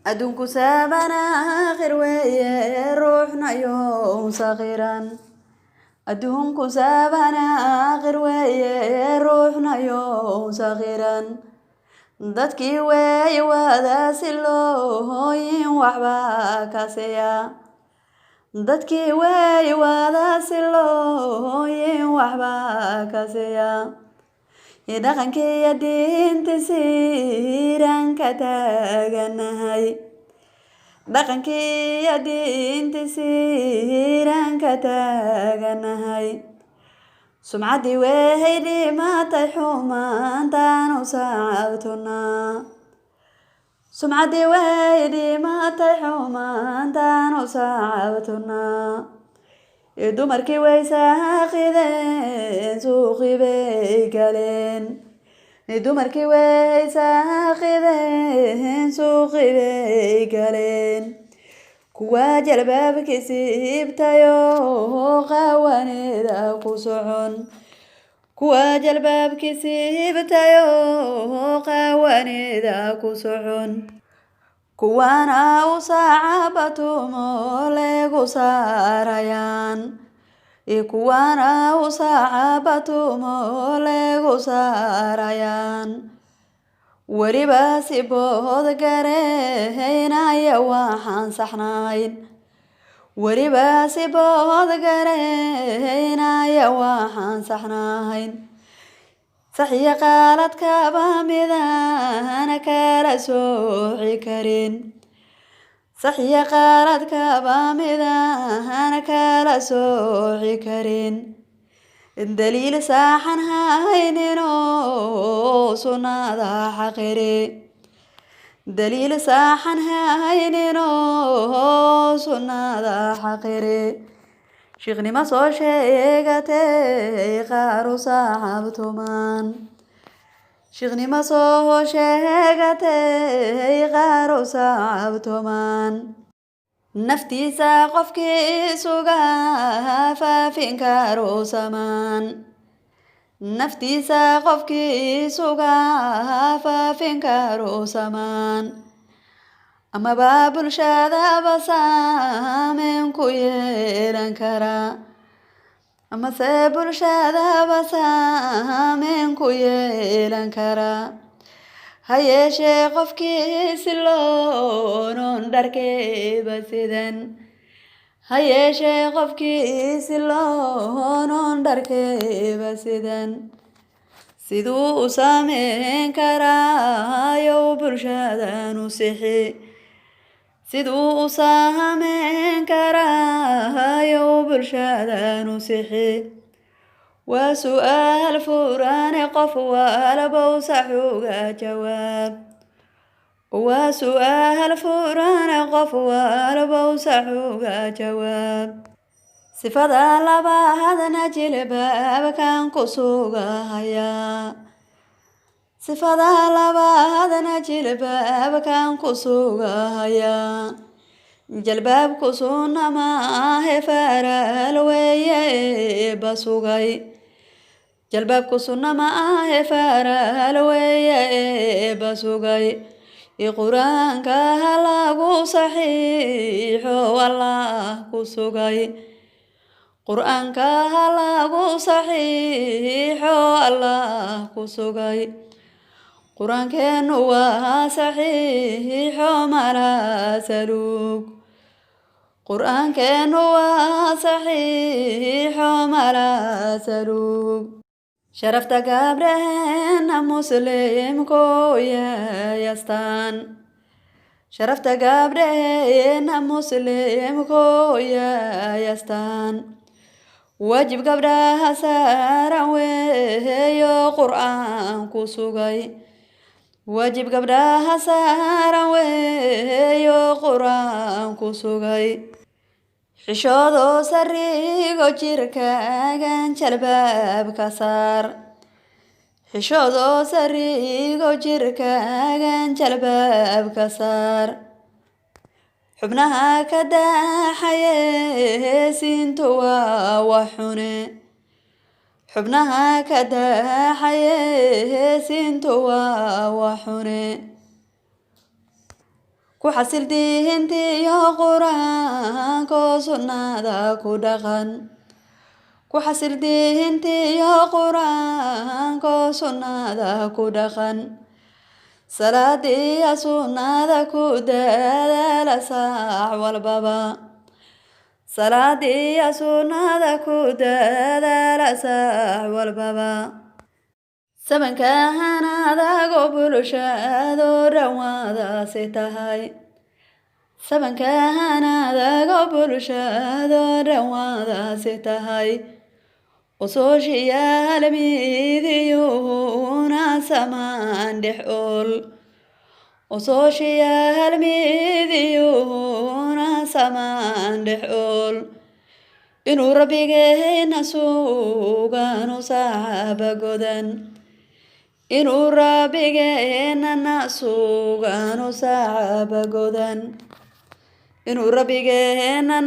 أدونكو سابنا غير ويا روحنا يوم صغيرا أدونكو سابنا غير ويا روحنا يوم صغيرا dadkii way wada silooyin waxba kaseya dadkii way wada silooyin waxba kaseya dhaqankii diinta siiraan ka taaganahay dhaqankii diinta siiraan ka taaganahay sumcaddii way dhimatay xumaantaan u sacabtunaa sumcaddii way dhimatay xumaantaan u sacabtunaa dumarkii way saaqideen suuqii bay galeen dumarkii way saaqideen suuqii bay galeen kuwa jalbaabkii siibtayoo qawaanida ku socon kuwa jalbaabkii siibtayoo qawaanida ku socon kuwana u sacabatumo leegu saarayaan kuwana u sacabatumo leegu saarayaan weliba si bood gareynaya waxaan saxnayn weliba si bood gareynaya waxaan saxnayn saxiya qaaladkaba midaan kala sooci karin saxiya qaaladkaba midaan kala sooci karin daliil saaxan hayninoo sunnada xaqiri daliil saaxan hayninoo sunnada xaqiri shiikhnimo soo sheegatay qaar u sacabtumaan shiikhnimo soo sheegatay qaar u sacabtumaan naftiisa qofkii sugaa faafin karo samaan naftiisa qofkii sugaa faafin karo samaan amaba bulshadaba saameyn ku yeelan karaa amase bulshadaba saameyn ku yeelan karaa ha yeeshee qofkii siloonon dharkeeba sidan ha yeeshee qofkii siloonon dharkeeba sidan siduu u saameyn karaayow bulshadan u sixi siduu u saameyn karaayow bulshadan u sixi waa su'aal furane qof walbow saxuga jawaab waa su'aal furane qof walbow saxuga jawaab sifada labaadna jilbaabkan ku sugahayaa sifada labaadna jilbaabkan ku sugahayaa jalbaabku sunna maahe faral weeye basugay jalbaabku sunna maahe faral weeye basugay quraanka lagu saxiixo wallah ku sugay quraanka lagu saxiixo allah ku sugay quraankeenu waa saxiixo mala saluug quraankeenu waa saxiixo mala saluug sharafta gabdhaheena muslimko yaastaan sharafta gabdhaheena muslimko yaastaan waajib gabdhaha saaran weeyo qur'aan ku sugay waajib gabdhaha saaran weeyo qur'aan ku sugay xishoodoo sarigo jirkaagan jalbaabka saar xishoodoo sarigo jirkaagan jalbaabka saar xubnaha ka daaxaye siintu waa waxune xubnaha ka daaxaye siintu waa waxune ku xasil diintiyo qur-aanko sunnada ku dhaqan ku xasil diintiyo qur-aanko sunnada ku dhaqan salaadiya sunnada ku dadaala saac walbaba salaadiya sunnada ku dadaala saac walbaba sabankan adago bulshado dhawaadaasi tahay sabankan adago bulshado dhawaadaasi tahay usooshiyaal midiyuuna samaan dhex ool usooshiyaal midiyuuna samaan dhex ool inuu rabbigeena sugano saxaaba godan inuu rabbigeena sugano saxaaba godan inuu rabbigeena